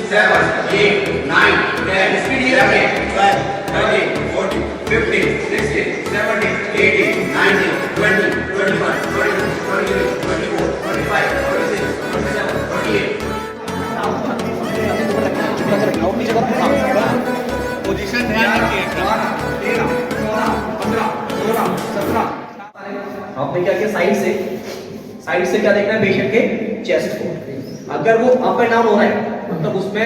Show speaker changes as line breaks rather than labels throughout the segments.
7, 8, 9, 10, 11, 12, 13, 14, 15, 16, 17, 18, 19, 20, 21, 22, 23, 24, 25, 26, 27, 28.
Position ध्यान रखिए।
13, 14, 15, 16, 17।
आपने क्या किया, साइड से क्या देखना है पेशेंट के चेस्ट को। अगर वो अप एंड डाउन हो रहा है मतलब उसमें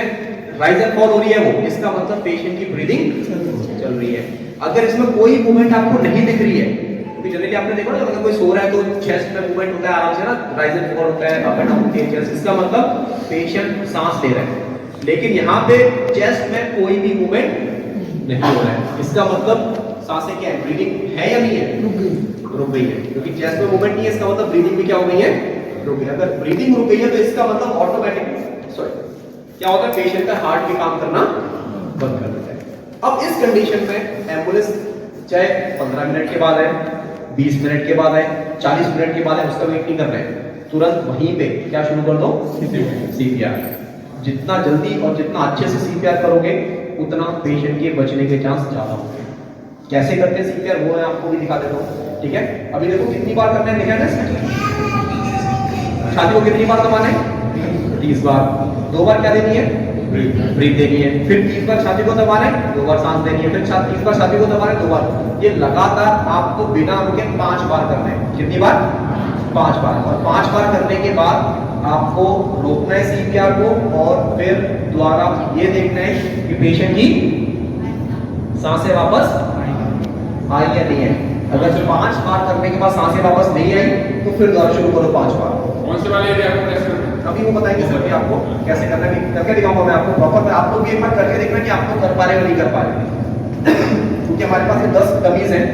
राइज एंड फॉल हो रही है वो, इसका मतलब पेशेंट की ब्रीदिंग चल रही है। अगर इसमें कोई मूवमेंट आपको नहीं दिख रही है, क्योंकि जनरली आपने देखा ना अगर कोई सो रहा है तो चेस्ट में मूवमेंट होता है आराम से ना, राइज एंड फॉल होता है, अप एंड डाउन होती है चेस्ट, इसका मतलब पेशेंट सांस ले रहा है। लेकिन यहाँ पे चेस्ट में कोई भी मूवमेंट नहीं हो रहा है, इसका मतलब सांसें क्या है, ब्रीदिंग है या नहीं है, रुक गई है। क्योंकि चेस्ट में मूवमेंट नहीं है, इसका मतलब ब्रीदिंग भी क्या हो गई है, रुक गई। अगर ब्रीदिंग रुक गई है तो इसका मतलब ऑटोमेटिक क्या होता है, पेशेंट का हार्ट भी काम करना बंद कर देता है। अब इस कंडीशन में एम्बुलेंस चाहे 15 मिनट के बाद है, 20 मिनट के बाद है, 40 मिनट के बाद है, उसका वेट नहीं कर रहे हैं, तुरंत वहीं पे क्या शुरू कर दो, सीपीआर। जितना जल्दी और जितना अच्छे से सीपीआर करोगे उतना पेशेंट के बचने के चांस ज्यादा होंगे। कैसे करते हैं सीपीआर वो मैं आपको भी दिखा देता हूँ, ठीक है। अभी देखो कितनी बार करना है, देखा है छाती को कितनी बार दबाना है, 30 बार। 2 बार क्या देनी है, ब्रीथ देनी है। फिर 30 बार छाती को दबाना है, 2 बार सांस देनी है। फिर 30 बार छाती को दबाना है, 2 बार। ये लगातार आपको बिना रुके 5 बार करना है। कितनी बार, 5 बार। और 5 बार करने के बाद आपको रोकना है सीपीआर को और फिर दोबारा ये देखना है कि पेशेंट की सांसें वापस आई या नहीं है। अगर 5 बार करने के बाद सांसें वापस नहीं आई तो फिर दोबारा शुरू करो 5 बार।
कौन से वाले एरिया को टेस्ट करना है?
अभी वो बताएंगे सर कि आपको कैसे करना है, करके दिखाऊंगा मैं आपको प्रॉपर। आप लोग भी एक बार करके देखना कि आप लोग कर पा रहे हो नहीं कर पा रहे। क्योंकि हमारे पास ये 10 डमीज हैं,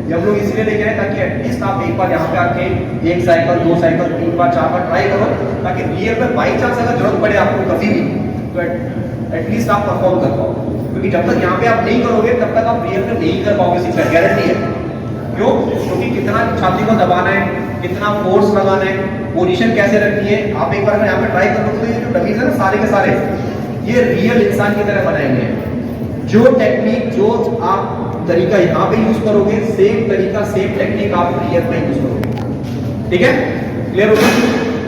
ये हम लोग इसलिए लेके आए ताकि एटलीस्ट आप एक बार यहाँ पे आके 1 साइकिल 2 साइकिल 3 बार 4 बार ट्राई करो, ताकि रियल में बाई चांस अगर जरूरत पड़े आपको कभी भी तो एटलीस्ट आप परफॉर्म कर पाओ। क्योंकि जब तक यहाँ पे आप नहीं करोगे तब तक आप रियल में नहीं कर पाओगे, सीपीआर गारंटी है। क्यों? क्योंकि कितना छाती को दबाना है, कितना फोर्स लगाना है, पोजीशन कैसे रखनी है, आप एक बार यहाँ पे ट्राई कर लो तो ये जो डमीज है ना सारे के सारे ये रियल इंसान की तरह बनाए गए हैं। जो टेक्निक जो आप तरीका यहाँ पे यूज करोगे सेम तरीका सेम टेक्निक आप रियल में यूज करोगे। ठीक है, क्लियर हो गया?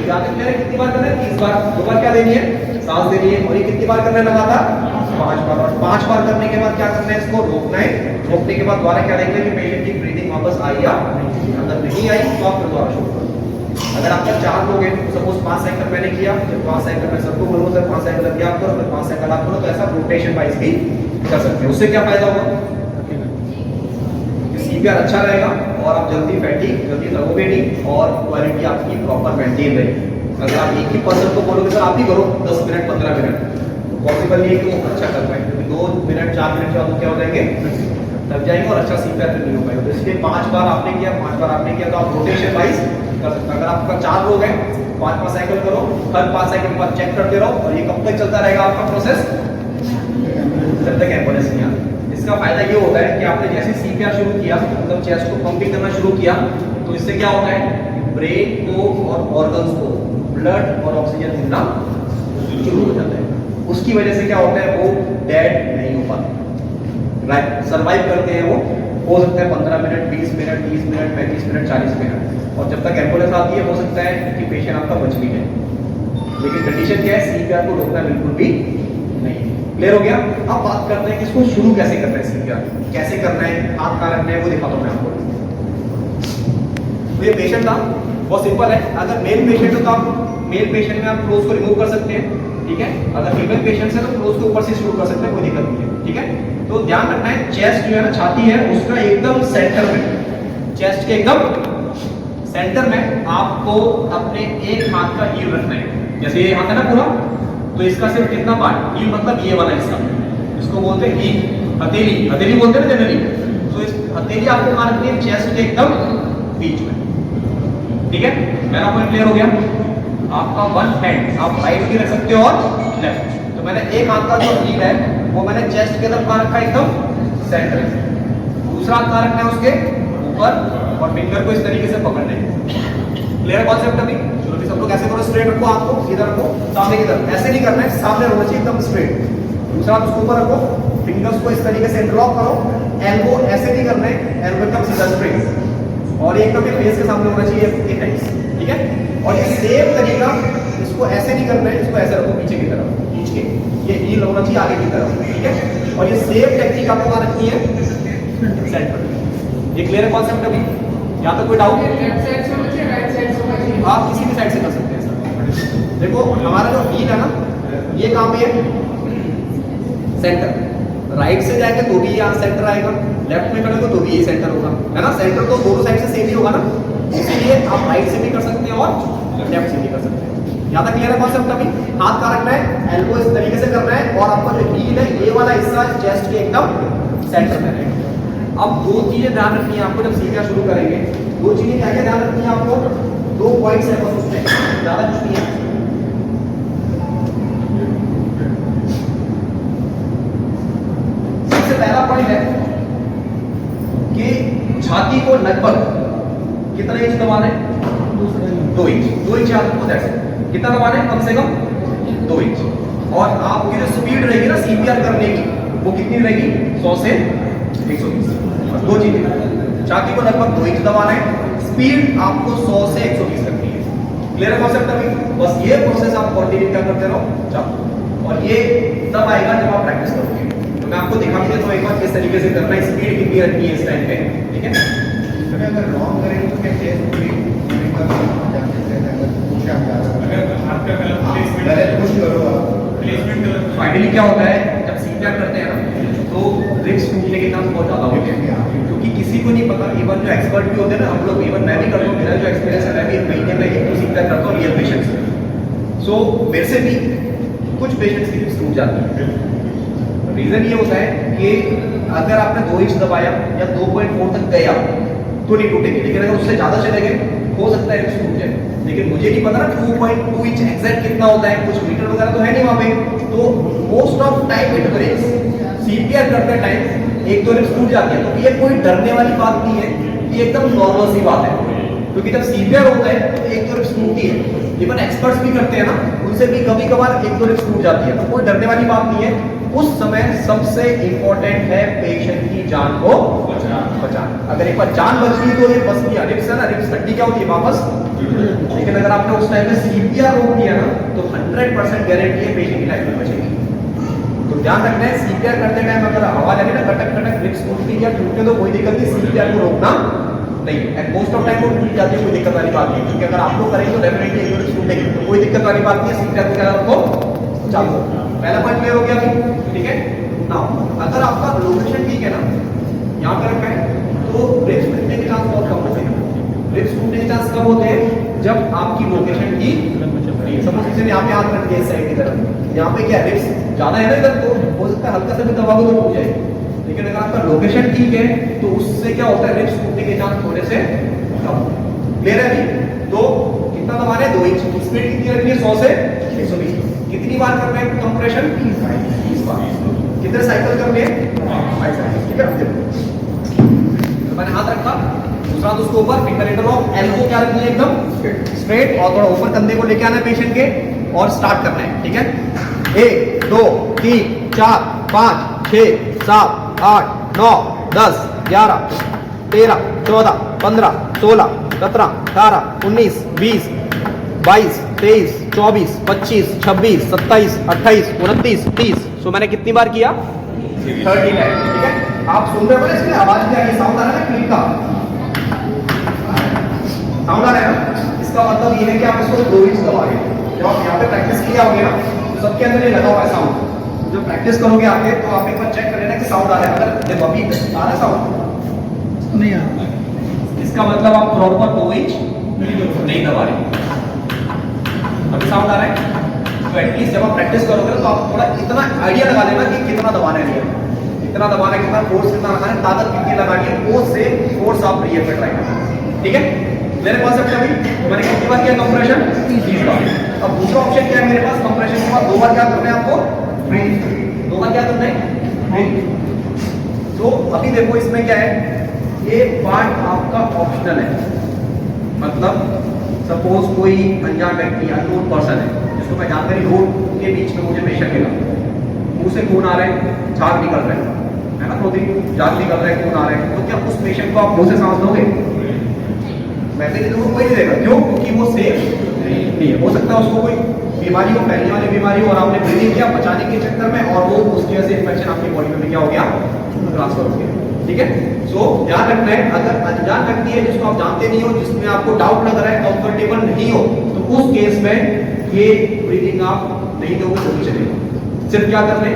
यहाँ तक क्लियर है? कितनी बार करना है, 30 बार। 2 बार क्या देनी है, सांस देनी है। और ये कितनी बार करना है लगातार, 5 बार। और 5 बार करने के बाद क्या करना है, इसको रोकना है। रोकने के बाद दोबारा क्या देखना है कि पेशेंट की ब्रीदिंग वापस आई या अगर नहीं आई तो आप फिर दोबारा शुरू करो। अगर आपका 4 लोग हैं, सपोज 5 साइकिल मैंने किया, फिर 5 साइकिल मैं सबको बोलूँ सर 5 साइकिल अभी आप करो, फिर 5 साइकिल आप करो, तो ऐसा रोटेशन वाइज भी कर सकते हैं। उससे क्या फायदा होगा, सीपीआर अच्छा रहेगा और आप जल्दी लगोगे नहीं और क्वालिटी आपकी प्रॉपर मेंटेन रहेगी। अगर आप एक ही पर्सन को बोलोगे सर आप ही करो 10 मिनट 15 मिनट, पॉसिबल नहीं है कि वो अच्छा कर पाए, क्योंकि 2 मिनट 4 मिनट के बाद क्या हो जाएंगे, लग जाएंगे और अच्छा सीपीआर नहीं हो पाएगा। तो इसलिए 5 बार आपने किया, 5 बार आपने किया तो आप रोटेशन वाइज कर सकते हैं। अगर आपका 4 लोग हैं 5 साइकिल करो, हर 5 साइकिल के बाद चेक करते रहो। और ये कब तक चलता रहेगा आपका प्रोसेस, जब तक एम्बुलेंस नहीं आती। इसका फायदा ये होता है कि आपने जैसे सीपीआर शुरू किया, मतलब चेस्ट को पंपिंग करना शुरू किया, तो इससे क्या होता है ब्रेन को और ऑर्गन्स को ब्लड और ऑक्सीजन मिलना शुरू हो जाता है। उसकी वजह से क्या होता है, वो डेड नहीं हो पाते, राइट, सर्वाइव करते हैं। वो हो सकता है 15 minute, 20 minute, 30 minute, 35 minute, 40 minute. और जब तक एम्बुलेंस आती है हो सकता है कि पेशेंट आपका बच भी जाए। लेकिन कंडीशन क्या है, सीपीआर को रोकना बिल्कुल भी नहीं। क्लियर हो गया? अब बात करते हैं कि इसको शुरू कैसे करना है, सीपीआर कैसे करना है, हाथ कहाँ रखना है, वो दिखाता हूँ मैं आपको। तो ये पेशेंट था, बहुत सिंपल है। अगर मेल पेशेंट हो तो आप मेल पेशेंट में आप क्लोज को रिमूव कर सकते हैं, ठीक है। अगर फीमेल पेशेंट है तो क्लोज को ऊपर से शुरू कर सकते हैं, कोई दिक्कत नहीं है, ठीक है। तो ध्यान रखना है चेस्ट जो है ना, छाती है उसका एकदम सेंटर में, चेस्ट के एकदम सेंटर में आपको अपने एक हाथ का हील रखना है। जैसे ये हाथ है ना पूरा, तो इसका सिर्फ कितना पार्ट, हील मतलब ये वाला हिस्सा, इसको बोलते हैं हील, हथेली बोलते हैं ना जनरली। तो इस हथेली आपको कहाँ रखनी है, चेस्ट के एकदम बीच में, ठीक है। मेरा पॉइंट क्लियर हो गया? आपका 1 हैंड आप राइट भी रख सकते हो और लेफ्ट। तो मैंने एक हाथ का जो हील है वो मैंने चेस्ट के तरफ कहाँ रखा है, एकदम सेंटर में। दूसरा हाथ कहाँ रखना है, उसके ऊपर, और फिंगर को इस तरीके से पकड़ना है। क्लियर कॉन्सेप्ट अभी? चलो भी सब लोग ऐसे करो, स्ट्रेट रखो हाथ को, इधर रखो, सामने की तरफ, ऐसे नहीं करना है, सामने होना चाहिए एकदम स्ट्रेट। दूसरा हाथ उसके ऊपर रखो, फिंगर्स को इस तरीके से इंटरलॉक करो, एल्बो ऐसे नहीं करना है, एल्बो एकदम सीधा स्ट्रेट और एकदम ये फेस के सामने होना चाहिए ये टाइप्स, ठीक है? और ये सेम तरीका, इसको ऐसे नहीं करना है, इसको ऐसे रखो पीछे की तरफ खींच के, ये हील होना चाहिए आगे की तरफ, ठीक है? और ये सेम टेक्निक आपको कहाँ रखनी है? सेंटर। ये क्लियर है कॉन्सेप्ट अभी? यहाँ तक कोई डाउट?
लेफ्ट साइड से होना चाहिए, राइट साइड से होना चाहिए।
आप किसी भी साइड से कर सकते हैं सर। देखो हमारा जो हील है ना, ये कहाँ पे है? सेंटर। राइट से जाएंगे तो भी यहाँ सेंटर आएगा, लेफ्ट में करेंगे तो भी ये सेंटर होगा, है ना? सेंटर तो दोनों साइड से सेम ही होगा ना, इसीलिए आप राइट से भी कर सकते हैं और लेफ्ट से भी कर सकते हैं। यहाँ तक क्लियर है कॉन्सेप्ट अभी? हाथ कहाँ रखना है? एल्बो इस तरीके से करना है और आपका जो हील है ये वाला हिस्सा चेस्ट के एकदम सेंटर में रहेगा। अब दो चीजें ध्यान रखनी है आपको जब सीखना शुरू करेंगे। दो चीजें क्या क्या ध्यान रखनी है आपको? दो पॉइंट्स है बस उसमें, ज्यादा कुछ नहीं है। सबसे पहला पॉइंट है कि छाती को लगभग कितना इंच दबाना है? 2 इंच। 2 इंच आपको कितना दबाना है? कम से कम 2 इंच। और आपकी जो स्पीड रहेगी ना सीपीआर करने की, वो कितनी रहेगी? 100 से 120। दो चीजें, छाती को लगभग 2 इंच दबाना है, स्पीड आपको 100 से 120 रखनी है। क्लियर है कॉन्सेप्ट अभी? बस ये प्रोसेस आप कंटिन्यू क्या करते रहो, चलो। और ये तब आएगा जब आप प्रैक्टिस करोगे। तो मैं आपको दिखा भी देता हूं एक बार किस तरीके से करना है, स्पीड कितनी रखनी है इस टाइम पे, ठीक है?
अगर लॉन्ग करें तो कैसे
फाइनली क्या होता है जब सीपीआर करते हैं ना, तो रिब्स टूटने के चांस बहुत ज्यादा होते हैं, क्योंकि किसी को नहीं पता। इवन जो एक्सपर्ट भी होते हैं ना, हम लोग, इवन मैं भी करता हूँ, मेरा जो एक्सपीरियंस है, मैं भी महीने में एक तो सीपीआर करता हूँ रियल पेशेंट्स से। सो मेरे से भी कुछ पेशेंट्स की रिब्स टूट जाती है। रीजन ये होता है कि अगर आपने 2 इंच दबाया या 2.4 तक गया तो नहीं टूटेगी, लेकिन अगर उससे ज्यादा चले गए हो सकता है रिब्स टूट जाए। लेकिन मुझे नहीं पता ना 2.2 इंच एग्जैक्ट कितना होता है, कुछ मीटर वगैरह तो है नहीं वहां पे। तो most of time it breaks. CPR करते टाइम एक दो रिब्स टूट जाती है, तो ये कोई डरने वाली बात नहीं है, ये एकदम नॉर्मल सी बात है। क्योंकि जब सीपीआर होता है तो एक दो रिब्स टूटती है, इवन एक्सपर्ट्स भी करते हैं ना, उनसे भी कभी कभार एक दो रिब्स टूट जाती है, तो कोई डरने वाली बात नहीं है। उस समय सबसे इंपॉर्टेंट है पेशेंट की जान को बचाना। अगर एक बार जान बच गई तो ये बस नहीं, रिब्स है ना, रिब्स हड्डी क्या होती है वापस। लेकिन अगर आपने उस टाइम में सीपीआर रोक दिया ना, तो 100% गारंटी है पेशेंट की लाइफ में बचेगी। तो ध्यान रखना है, सीपीआर करते टाइम अगर हवा लगे ना, कटक कटक रिब्स टूटती या टूटने तो कोई दिक्कत नहीं, सीपीआर को रोकना नहीं। एंड मोस्ट ऑफ टाइम वो टूट जाती है, कोई दिक्कत वाली बात नहीं, क्योंकि अगर आप लोग करेंगे तो डेफिनेटली एक रिब्स टूटेगी, तो कोई दिक्कत वाली बात नहीं है। सीपीआर को क्या रखो, चालू। पहला पॉइंट क्लियर हो गया अभी, ठीक है? नाउ अगर आपका लोकेशन ठीक है ना, यहाँ पे रखा है, तो रिब्स टूटने के चांस बहुत कम होते हैं। रिब्स टूटने के चांस कब होते हैं? जब आपकी लोकेशन ठीक, सपोज किसी ने यहाँ पे हाथ रख दिया इस साइड की तरफ, यहाँ पे क्या रिब्स ज्यादा है ना इधर, तो हो सकता है हल्का सा भी दबाओगे तो टूट जाए। लेकिन अगर आपका लोकेशन ठीक है तो उससे क्या होता है, रिब्स टूटने के चांस थोड़े से कम। क्लियर है अभी? तो कितना दबाना है? 2 इंच। स्पीड कितनी रखनी है? 100 से 120। कितनी बार करना है कंप्रेशन? 30 बार। कितने साइकिल करने हैं? 5 साइकिल, ठीक है? तो मैंने हाथ रखा, दूसरा हाथ उसके ऊपर, फिंगर इंटरलॉक, एल्बो क्या रखनी है? एकदम स्ट्रेट, और थोड़ा ऊपर कंधे को लेके आना है पेशेंट के, और स्टार्ट करना है, ठीक है? 1 2 3 4 5 6 7 8 9 10 11 13 14 15 16 17 18 19 20 22 23 24 25 26 27 28 29 30। सो मैंने कितनी बार किया? 30 टाइम, ठीक है? आप सुन रहे हो ना, इसमें आवाज क्या है? साउंड आ रहा है ना, क्लिक का साउंड आ रहा है ना? इसका मतलब ये है कि आप इसको 2 इंच दबाओगे। जब आप यहाँ पे प्रैक्टिस किया होगे ना, तो सबके अंदर ये लगा हुआ है साउंड। जब प्रैक्टिस करोगे आगे तो आप एक बार चेक कर लेना कि साउंड आ रहा है। अगर देखो अभी आ रहा है साउंड, नहीं आ रहा, इसका मतलब आप प्रॉपर 2 इंच नहीं दबा रहे। अभी साउंड आ रहा है, तो एटलीस्ट जब आप प्रैक्टिस करोगे तो आप थोड़ा इतना आइडिया लगा लेना कि कितना दबाना है, कितना दबाना है, कितना फोर्स कितना लगाना है, ताकत कितनी लगानी है, वो से फोर्स आप रियल पे ट्राई करना, ठीक है? मेरे पास अभी मैंने कितनी बार किया कंप्रेशन? 30 बार। अब दूसरा ऑप्शन क्या है मेरे पास? कंप्रेशन के बाद 2 बार क्या करना है आपको? ब्रीथ। 2 बार क्या करना है? ब्रीथ। तो अभी देखो इसमें क्या है, ये पार्ट आपका ऑप्शनल है, मतलब सपोज कोई अनजान व्यक्ति अननोन पर्सन है जिसको मैं जानता नहीं, रोड के बीच में मुझे पेशेंट मिला, मुंह से खून आ रहा है, झाग निकल रहा है ना, प्रोटीन झाग निकल रहा है, खून आ रहा है, तो क्या उस पेशेंट को आप मुंह से सांस दोगे? वैसे नहीं तो कोई नहीं देगा। क्यों? क्योंकि वो सेफ नहीं है। हो सकता है उसको कोई बीमारी हो, फैलने वाली बीमारी हो, और आपने ब्रीदिंग किया बचाने के चक्कर में, और वो उसकी वजह से इन्फेक्शन आपकी बॉडी में क्या हो गया, ट्रांसफर हो गया। ठीक है, सो ध्यान रखना है, अगर अनजान व्यक्ति है जिसको आप जानते नहीं हो, जिसमें आपको डाउट लग रहा है, कंफर्टेबल नहीं हो, तो उस केस में ये ब्रीदिंग आप नहीं दोगे तो भी चलेगा। सिर्फ क्या करना है,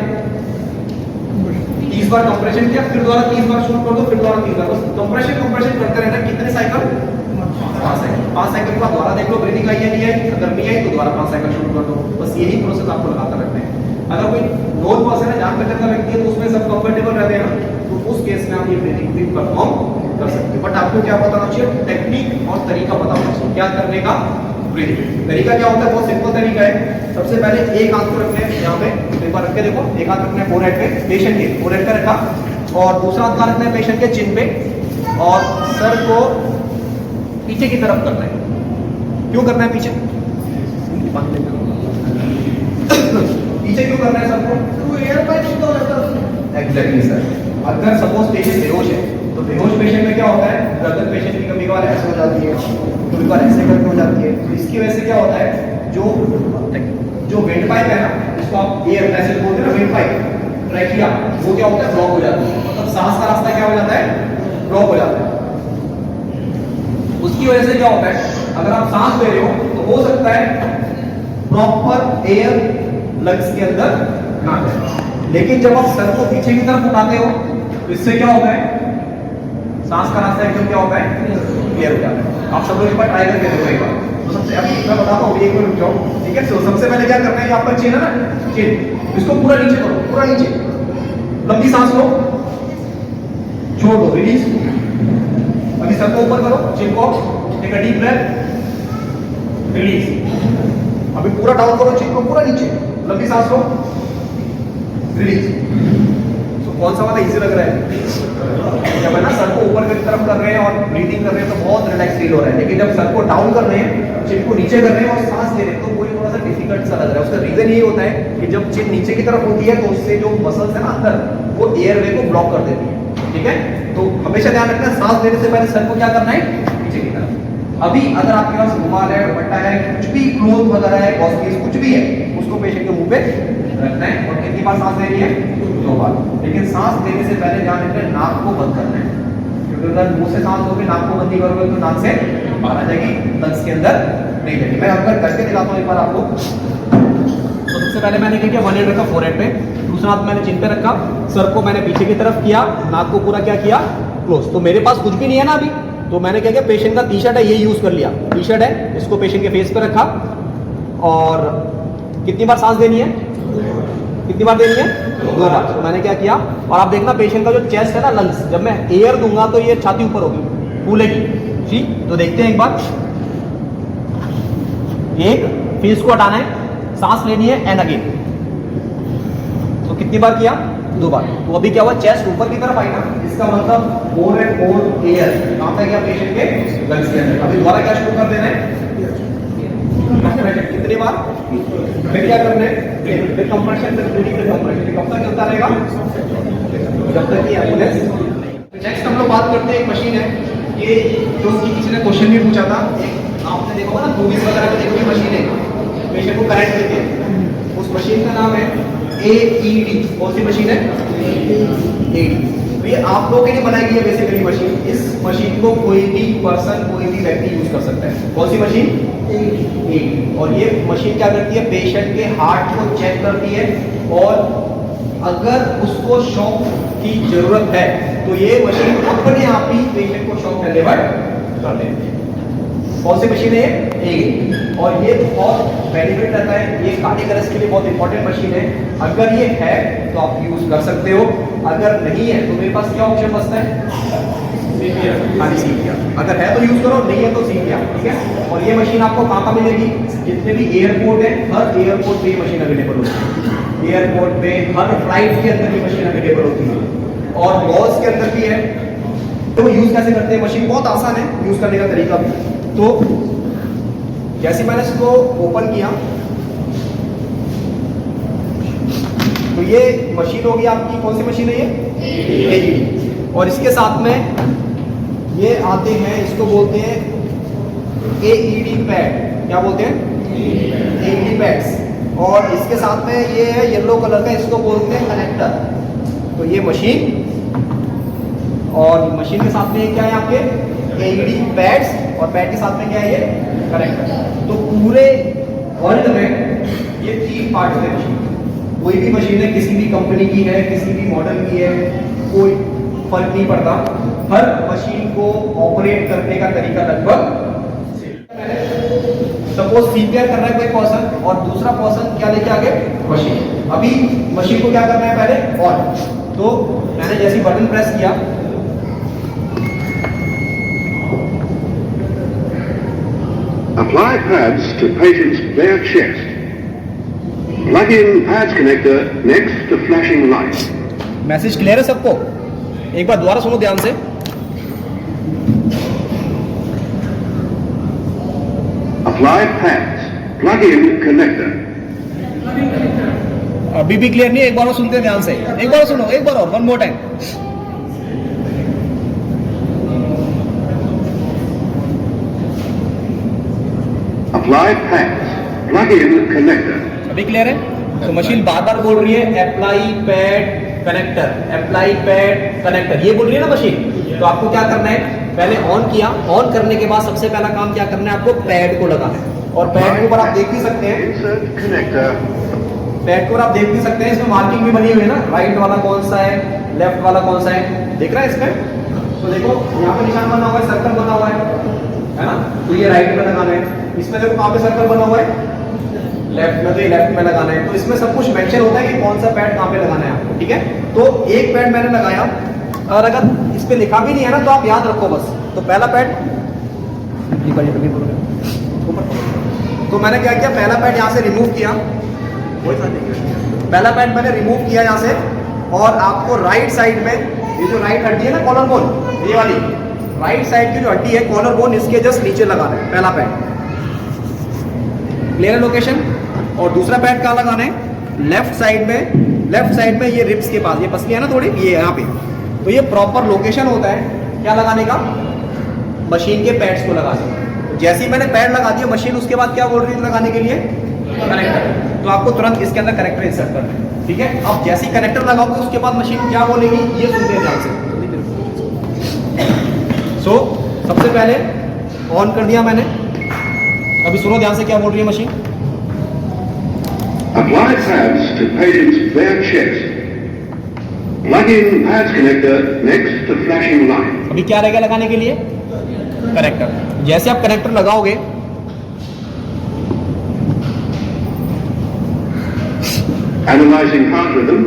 30 बार कंप्रेशन किया, फिर दोबारा 30 बार शूट कर दो, फिर दोबारा 30 बार, बस कंप्रेशन करते रहना। कितने साइकिल? 5 साइकिल। 5 साइकिल के बाद दोबारा देख लो ब्रीदिंग आई है नहीं आई, अगर नहीं आई तो दोबारा 5 साइकिल शूट कर दो। बस यही प्रोसेस आपको लगातार रखना है। अगर कोई नोन पर्सन है, जान पहचान का व्यक्ति है, तो उसमें सब कंफर्टेबल रहते हैं ना, तो उस केस में आप ये ब्रीदिंग भी परफॉर्म कर सकते हो। बट आपको क्या पता होना चाहिए, टेक्निक और तरीका पता होना चाहिए क्या करने का। ब्रीदिंग तरीका क्या होता है, बहुत सिंपल तरीका है। सबसे पहले एक हाथ को रखना है यहाँ पे, एक बार रख के देखो, एक हाथ रखना है फोरहेड पे, पेशेंट के फोरहेड पे रखा, और दूसरा हाथ रखना है पेशेंट के चिन पे, और सर को पीछे की तरफ करना है। क्यों करना है पीछे? पीछे क्यों करना है सर को? Exactly sir. अगर सपोज पेशेंट बेहोश है, तो बेहोश पेशेंट में क्या होता है, गर्दन पेशेंट की कभी कभार ऐसे हो जाती है, कभी कभार ऐसे करके हो जाती है। तो इसकी वजह से क्या होता है, जो वेंट पाइप है ना, जिसको आप एयर पैसेज बोलते हैं ना, वेंट पाइप ट्रैकिया, वो क्या होता है, ब्लॉक हो जाता है। मतलब सांस का रास्ता क्या हो जाता है, ब्लॉक हो जाता है। उसकी वजह से क्या होता है, अगर आप सांस ले रहे हो तो हो सकता है प्रॉपर एयर लंग्स के अंदर ना जाए, लेकिन जब आप सर को पीछे की तरफ उठाते हो तो इससे क्या होता है, सांस का रास्ता एकदम क्या होता है, क्लियर हो जाता है। आप सब लोग एक बार ट्राई करके देखो एक बार। तो सबसे अभी मैं बताता हूँ, एक मिनट रुक जाओ, ठीक है। तो सबसे पहले क्या करना है, ये आपका चिन है ना, चिन, इसको पूरा नीचे करो, पूरा नीचे, लंबी सांस लो, छोड़ दो, रिलीज। अभी सर को ऊपर करो, चिन को, take a deep breath, release. अभी पूरा डाउन करो, चिन को पूरा नीचे, लंबी सांस लो, रिलीज। तो कौन सा वाला इजी लग रहा है? जब है ना सर को ऊपर की तरफ कर रहे हैं और ब्रीदिंग कर रहे हैं तो बहुत रिलैक्स फील हो रहा है, लेकिन जब सर को डाउन कर रहे हैं, चिन को नीचे कर रहे हैं और सांस ले रहे हैं, तो वो थोड़ा सा डिफिकल्ट सा लग रहा है। उसका रीजन ये होता है कि जब चिन नीचे की तरफ होती है तो उससे जो मसल्स है ना अंदर, वो एयरवे को ब्लॉक कर देती है। ठीक है, तो हमेशा ध्यान रखना, सांस लेने से पहले सर को क्या करना है, नीचे की तरफ। अभी अगर आपके पास रुमाल है, दुपट्टा है, कुछ भी क्लोथ वगैरह है, कॉस्मेटिक्स कुछ भी है, उसको पेशेंट के मुंह पे रखना है। और कितनी बार सांस लेनी है, 2 बार। लेकिन सांस लेने से पहले ध्यान रखना है, नाक को बंद करना है, क्योंकि अगर मुंह से सांस लोगे, नाक को बंद करोगे तो नाक से बाहर आ जाएगी, लंग्स के अंदर नहीं जाएगी। मैं अगर करके दिखाता हूँ एक बार आपको। तो सबसे पहले मैंने क्या किया, 1 हैंड रखा फोरहेड पे, दूसरा हाथ मैंने चिन पे रखा, सर को मैंने पीछे की तरफ किया, नाक को पूरा क्या किया, क्लोज। तो मेरे पास कुछ भी नहीं है ना अभी, तो मैंने क्या किया, पेशेंट का टी शर्ट है ये यूज कर लिया, टी शर्ट है, इसको पेशेंट के फेस पे रखा, और कितनी बार सांस देनी है, कितनी बार देनी है, 2 बार। तो मैंने क्या किया, और आप देखना पेशेंट का जो चेस्ट है ना, लंग्स, जब मैं एयर दूंगा तो ये छाती ऊपर होगी, फूलेगी। ठीक, तो देखते हैं एक बार, एक, फिर इसको हटाना है, सांस लेनी है, एंड अगेन। तो कितनी बार किया, 2 बार। तो अभी क्या हुआ, चेस्ट ऊपर की तरफ आई ना, इसका मतलब मोर एंड मोर एयर कहां तक गया, पेशेंट के लंग्स के अंदर। अभी दोबारा क्या शुरू कर देना है, कितनी बार, फिर क्या करना है, फिर कंप्रेशन, फिर ब्रीदिंग, फिर कंप्रेशन। कब तक चलता रहेगा, जब तक कि एम्बुलेंस। नेक्स्ट हम लोग बात करते हैं, एक मशीन है, ये जो किसी ने क्वेश्चन भी पूछा था, एक आपने देखा होगा ना, मूवीज वगैरह में देखो, मशीन है, पेशेंट को करंट देती है, उस मशीन का नाम है AED। कौन सी मशीन है, AED। तो ये आप लोगों के लिए बनाई गई है बेसिकली मशीन। इस मशीन को कोई भी पर्सन, कोई भी व्यक्ति यूज कर सकता है। कौन सी मशीन, AED। और ये मशीन क्या करती है, पेशेंट के हार्ट को चेक करती है, और अगर उसको शॉक की जरूरत है तो ये मशीन अपने आप ही पेशेंट को शॉक डिलीवर कर देती है। कौन सी मशीन है, AED। और ये बहुत बेनिफिट रहता है, ये कार्डियक अरेस्ट के लिए बहुत इंपॉर्टेंट मशीन है। अगर ये है तो आप यूज कर सकते हो, अगर नहीं है तो मेरे पास क्या ऑप्शन बचता है, CPR। अगर है तो यूज करो, नहीं है तो CPR। ठीक है, और ये मशीन आपको कहाँ मिलेगी, जितने भी एयरपोर्ट है, हर एयरपोर्ट पे ये मशीन अवेलेबल होती है। एयरपोर्ट पे हर फ्लाइट के अंदर ये मशीन अवेलेबल होती है, और बॉल्स के अंदर भी है, तो यूज कैसे करते हैं मशीन, बहुत आसान है यूज करने का तरीका भी। तो जैसे मैंने इसको ओपन किया तो ये मशीन होगी आपकी, कौन सी मशीन है ये, AED। और इसके साथ में ये आते हैं, इसको बोलते हैं AED पैड। क्या बोलते हैं, AED पैड्स। और इसके साथ में ये है येलो कलर का, इसको बोलते हैं कनेक्टर। तो ये मशीन और मशीन के साथ में क्या है आपके AED पैड्स, और पैड के साथ में क्या है ये कनेक्टर। तो पूरे वर्ल्ड में ये 3 पार्ट होते हैं मशीन। कोई भी मशीन है, किसी भी कंपनी की है, किसी भी मॉडल की है, कोई फर्क नहीं पड़ता, हर मशीन को ऑपरेट करने का तरीका लगभग। सपोज CPR कर रहा है कोई पर्सन और दूसरा पर्सन क्या लेके आ गए, मशीन। अभी मशीन को क्या करना है, पहले ऑन। तो मैंने जैसे बटन प्रेस किया,
Apply pads to patient's bare chest. Plug in pads connector next to flashing light.
Message clear है सबको? एक बार दोबारा सुनो ध्यान से।
Apply pads. Plug in connector.
अभी भी क्लियर नहीं, एक बार और सुनते हैं ध्यान से, एक बार सुनो, एक बार और, one more time.
Apply pads. Plug in connector.
अभी क्लियर है? तो मशीन बार बार बोल रही है apply pad connector, apply pad connector, ये बोल रही है ना मशीन। तो आपको क्या करना है, पहले ऑन किया, ऑन करने के बाद सबसे पहला काम क्या करना है, आपको पैड को लगाना है। और पैड के ऊपर आप देख भी सकते हैं,
Insert connector.
पैड को आप देख भी सकते हैं, इसमें मार्किंग भी बनी हुई है ना, राइट वाला कौन सा है, लेफ्ट वाला कौन सा है, दिख रहा है इसमें। तो देखो यहाँ पे निशान बना हुआ है, सर्कल बना हुआ है ना, तो ये राइट में लगाना है। इसमें देखो कहाँ पे सर्कल बना हुआ है, लेफ्ट में, तो ये लेफ्ट में लगाना है। तो इसमें सब कुछ मेंशन होता है कि कौन सा पैड कहाँ पे लगाना है आपको, ठीक है। तो एक पैड मैंने लगाया, और अगर इस पे लिखा भी नहीं है ना तो आप याद रखो बस। तो पहला पैड तो मैंने क्या किया, पहला पैड यहाँ से रिमूव किया, पहला पैड मैंने रिमूव किया यहाँ से। और आपको राइट साइड में ये जो राइट हड्डी है ना, कॉलर बोन, ये वाली राइट साइड की जो हड्डी है कॉलर बोन, इसके जस्ट नीचे लगाना है पहला पैड। क्लियर है लोकेशन? और दूसरा पैड कहाँ लगाना है, लेफ्ट साइड में, लेफ्ट साइड में ये रिब्स के पास, ये पसली है ना थोड़ी, ये यहाँ पे। तो ये प्रॉपर लोकेशन होता है क्या लगाने का, मशीन के पैड्स को लगाने का। जैसे ही मैंने पैड लगा दिया मशीन, उसके बाद क्या बोल रही है लगाने के लिए, कनेक्टर। तो आपको तुरंत इसके अंदर कनेक्टर इंसर्ट करना है, ठीक है। अब जैसे ही कनेक्टर लगाओगे उसके बाद मशीन क्या बोलेगी, ये सुनते हैं ध्यान से। सो सबसे पहले ऑन कर दिया मैंने, अभी सुनो ध्यान से क्या बोल रही है machine.
Apply pads to patient's bare chest. Plug in pads connector next to flashing light.
अभी क्या रहेगा लगाने के लिए, कनेक्टर। जैसे आप कनेक्टर लगाओगे,
Analyzing heart rhythm.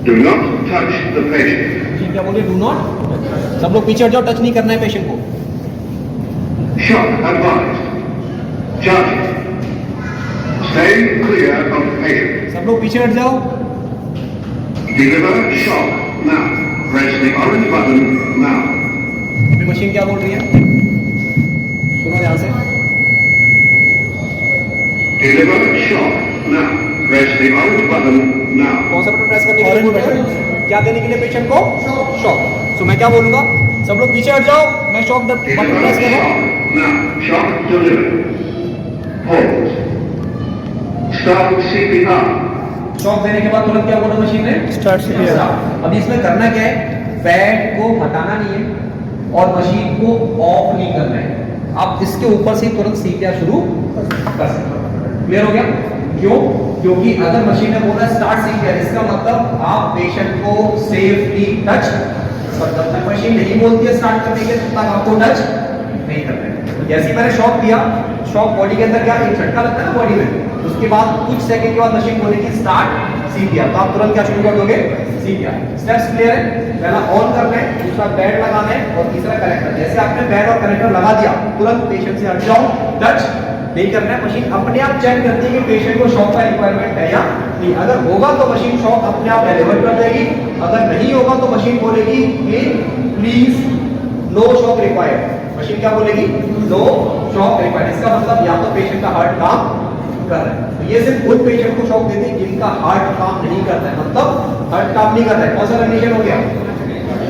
Do not touch the patient.
क्या बोलिए, डू नॉट, सब लोग पीछे हट जाओ, टच नहीं करना है पेशेंट को।
Shock advised. Charging. Stay clear of patient.
सब लोग पीछे हट जाओ।
Deliver shock now. Press the orange button now.
अभी मशीन क्या बोल रही है, सुनो ध्यान से।
Deliver shock now. Press the orange button now.
कौन सा बटन प्रेस करने के लिए, क्या देने के लिए पेशेंट को, शॉक। तो मैं क्या बोलूंगा, सब लोग पीछे हट जाओ, मैं शॉक बटन
Deliver
प्रेस कर रहा हूँ।
shock now. Shock delivered. Hold. Start CPR.
Shock देने के बाद तुरंत क्या बोला मशीन ने, स्टार्ट CPR। अभी इसमें करना क्या है, पैड को हटाना नहीं है और मशीन को ऑफ नहीं करना है। आप इसके ऊपर से तुरंत CPR शुरू कर सकते हो। क्लियर हो गया? क्यों? क्योंकि अगर मशीन ने बोला स्टार्ट CPR, इसका मतलब आप पेशेंट को सेफली टच, जब तक मशीन नहीं बोलती है स्टार्ट करने के तब तक आपको टच नहीं करना है। जैसे ही मैंने शॉक दिया, शॉक बॉडी के अंदर क्या एक झटका लगता है ना बॉडी में, उसके बाद कुछ सेकंड के बाद मशीन बोलेगी स्टार्ट CPR, तो आप तुरंत क्या शुरू कर दोगे, CPR। स्टेप्स क्लियर है? पहला ऑन करना है, दूसरा पैड लगाना है और तीसरा कनेक्टर। जैसे आपने पैड और कनेक्टर लगा दिया, तुरंत पेशेंट से हट जाओ, टच नहीं करना है। मशीन अपने आप चेक करती है कि पेशेंट को शॉक का रिक्वायरमेंट है या नहीं। अगर होगा तो मशीन शॉक अपने आप डिलीवर कर देगी, अगर नहीं होगा तो मशीन बोलेगी कि please no shock required. Machine क्या बोलेगी? No shock required. इसका मतलब या तो पेशेंट का हार्ट काम कर रहा है, तो ये सिर्फ उन पेशेंट को शॉक देते हैं जिनका हार्ट काम नहीं करता है, मतलब हार्ट काम नहीं कर रहा है। कौन सा कंडीशन हो गया?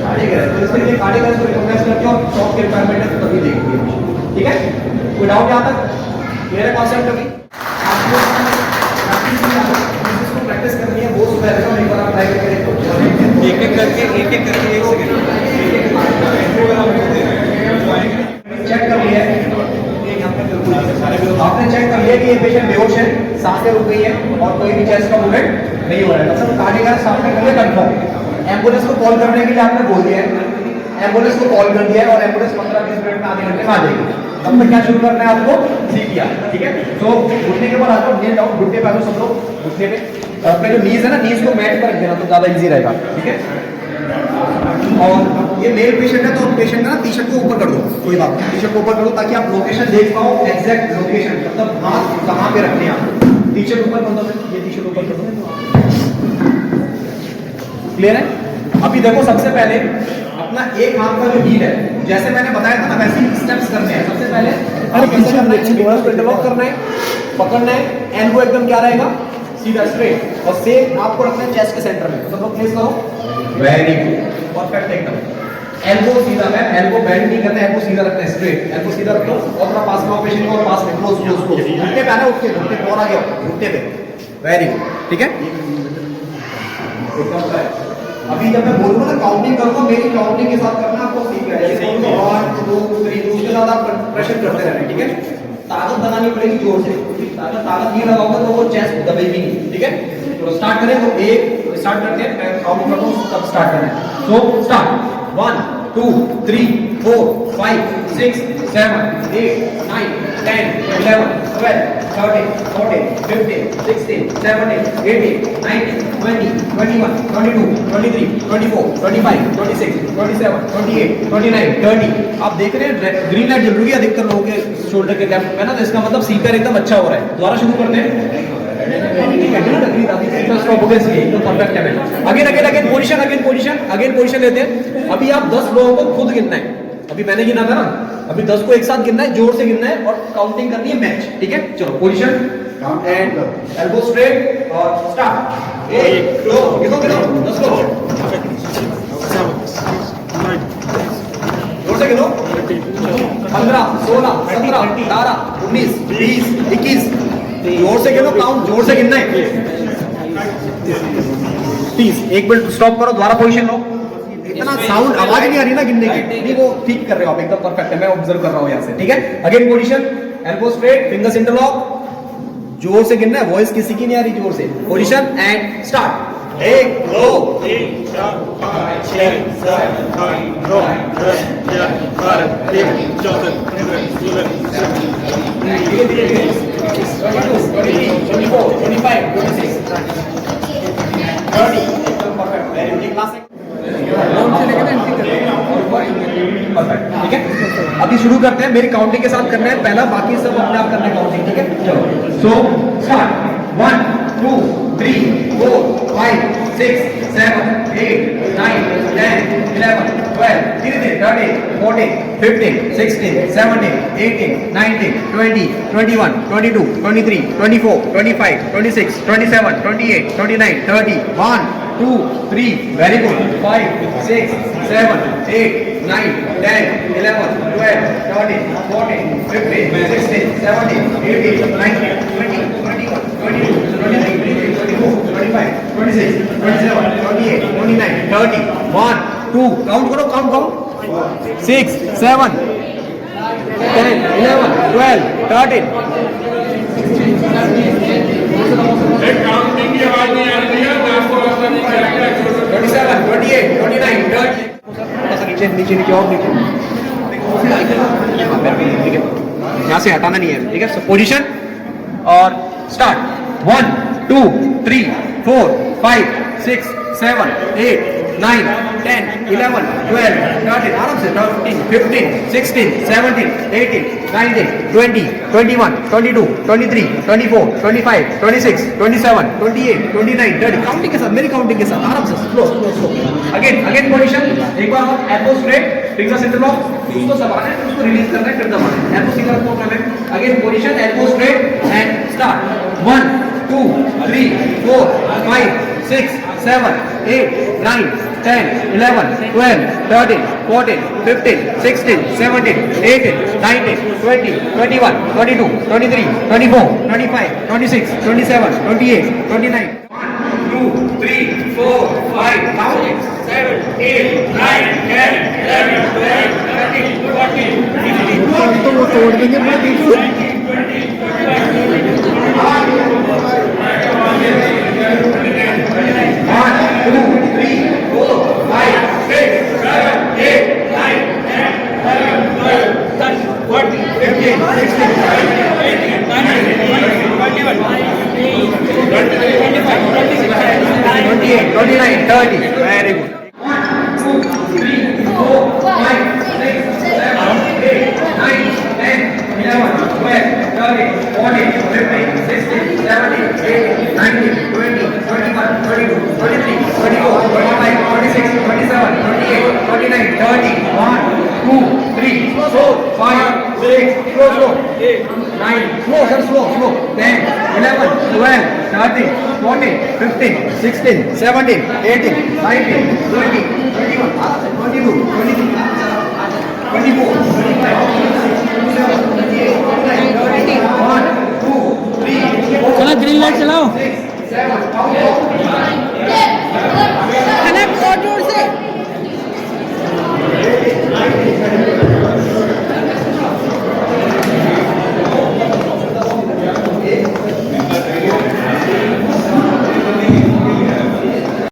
Cardiac arrest. तो इसके लिए कार्डियक अरेस्ट को रिकॉग्नाइज करके और शॉक के रिक्वायरमेंट है तो तभी देखती है। ठीक है, कोई डाउट यहां तक? क्लियर है कॉन्सेप्ट? अभी आपको इसको प्रैक्टिस करनी है, वो सुबह रहेगा, एक बार आप ट्राई करके देखो। एक एक करके एक सेकंड चेक कर लिया है, आपने चेक कर लिया कि ये पेशेंट बेहोश है, सांसें रुक गई है और कोई भी चेस्ट का मूवमेंट नहीं हो रहा है, मतलब कार्डियक अरेस्ट आपने कर लिया कंफर्म। एम्बुलेंस को कॉल करने के लिए आपने बोल दिया है, एम्बुलेंस को कॉल कर दिया है और एम्बुलेंस 15-20 मिनट में आधे घंटे में आ जाएगी। तब तक क्या शुरू करना है आपको? सीपीआर। ठीक है, तो घुटने के बाद आपको नील डाउन, घुटने पे आ जाओ सब लोग, घुटने पे अपने जो नीज है ना, नीज को मैट पर रख देना तो ज्यादा इजी रहेगा। ठीक है, और ये मेल पेशेंट है तो पेशेंट का ना टी-शर्ट को ऊपर कर दो, कोई बात नहीं, टी-शर्ट को ऊपर कर दो ताकि आप लोकेशन देख पाओ, एग्जैक्ट लोकेशन, मतलब हाथ कहां पे रखने हैं आपको। टी-शर्ट ऊपर कर दो, ये टी-शर्ट ऊपर कर दो। क्लियर है? अभी देखो सबसे पहले अपना एक हाथ का जो हील है, जैसे मैंने बताया था ना वैसे ही स्टेप्स करने हैं। सबसे पहले डेवलप करना है, पकड़ना है, एल्बो एकदम क्या रहेगा? सीधा स्ट्रेट, और सेम आपको रखना है चेस्ट के सेंटर में। तो सब लोग प्लेस करो, वेरी गुड, परफेक्ट एकदम। एल्बो सीधा है, एल्बो बेंड नहीं करना है, एल्बो सीधा रखना है, स्ट्रेट एल्बो सीधा रखो और अपना पास में पेशेंट को और पास में क्लोज क्लोज क्लोज, घुटने पे आना, उठ के घुटने पे और आगे आओ, घुटने पे, वेरी गुड। ठीक है, अभी जब मैं बोलूंगा ना काउंटिंग करूंगा, मेरी काउंटिंग के साथ करना आपको सीख है। जैसे 1 2 3 उसके साथ आप प्रेशर करते रहना। ठीक है, ताकत बनानी पड़ेगी जोर से, ताकत नहीं लगाओगे तो वो चेस्ट दबेगी नहीं। ठीक है, तो स्टार्ट करें, तो एक स्टार्ट करते हैं, मैं काउंट करता हूं तब स्टार्ट करना है। So start 1 2 3 4 5 6 7 8 9 10 11 12 13 14 15 16 17 18 19 20 21 22 23 24 25 26 27 28 29 30। आप देख रहे हैं ग्रीन लाइट जल रही है अधिकतर लोगों के शोल्डर के लेफ्ट में ना, तो इसका मतलब सीकर एकदम अच्छा हो रहा है। दोबारा शुरू करते हैं, अगेन पोजीशन लेते हैं। अभी आप 10 लोगों को खुद गिनना है, अभी मैंने गिना था ना, अभी 10 को एक साथ गिनना है, जोर से गिनना है और काउंटिंग करनी है मैच। ठीक है, चलो पोजीशन एंड एल्बो स्ट्रेट और स्टार्ट। 1 2 गिनो 10 को जोर से गिनो, 15 16 17 18 19 20 21, जोर से गिनो, काउंट जोर से गिनना है। 30, एक मिनट स्टॉप करो, दोबारा पोजीशन लो। इतना साउंड आवाज नहीं आ रही ना गिनने की, नहीं वो ठीक कर रहे हो आप, एकदम परफेक्ट है, मैं ऑब्जर्व कर रहा हूं यहां से। ठीक है, again position, elbow straight, fingers interlock, जोर से गिनना है, वॉइस किसी की नहीं आ रही, जोर से। Position and start. 1 2
3 4 5 6 7 8 9 10 11 12 13 14 15 16
24 25 26 30। Perfect, very good class. ठीक है, अभी शुरू करते हैं, मेरी काउंटिंग के साथ करना है पहला, बाकी सब अपने आप करना है काउंटिंग। ठीक है, चलो so start 1 2 3 4 5 6 7 8 9 10 11 12 13 13 14 15 16 17 18 19 20 21 22 23 24 25 26 27 28 29 30 1 2 3 very good 5 6 7 8 9 10 11 12 13 14 15 16 17 18 19 20 21 22 23 24 25 26 27 28 29 30 1 2 count करो, काउंट 6 7 10 11 12 13
काउंटिंग की आवाज नहीं आ रही है, मैं आपको रास्ता नहीं कह रहा।
27 28 29 30। नीचे नीचे नीचे और नीचे, यहाँ से हटाना नहीं है। ठीक है, सो पोजीशन और स्टार्ट 1 2 3 4 5 6 7 8 9, 10, 11, 12, 13, आराम से 14, 15, 16, 17, 18, 19, 20, 21, 22, 23, 24, 25, 26, 27, 28, 29, 30. काउंटिंग के साथ, मेरी काउंटिंग के साथ आराम से slow slow slow. Again position. एक बार और एल्बो स्ट्रेट, फिंगर्स इंटरलॉक. उसको दबाना है, उसको रिलीज करना है, फिर दबाना है. एल्बो फिंगर को करना है. Again position, elbow straight and start. 1, 2, 3, 4, 5, 6, 7, 8, 9, 10, 11, 12, 13, 14, 15, 16, 17, 18, 19, 20, 21, 22, 23, 24, 25, 26, 27, 28, 29. 1, 2, 3, 4, 5, count. 7, 8, 9, 10, 11, 12, 13, 14, 15,
तो वो तोड़ देंगे मैं देखूं
28, 29, 30. Very good. 1, 2, 3, 4, 5, 6, 7, 8, 9, 10, 11, 12, 13, 14, 15, 16, 17, 18, 19, 20, 21, 22, 23, 24, 25, 26, 27, 28, 29, 30. 1, 2, 3, 4, 5, 6, slow, 9, slow, 10, 11, 12, 13, 14, 15, 16, 17, 18, 19, 20, 21,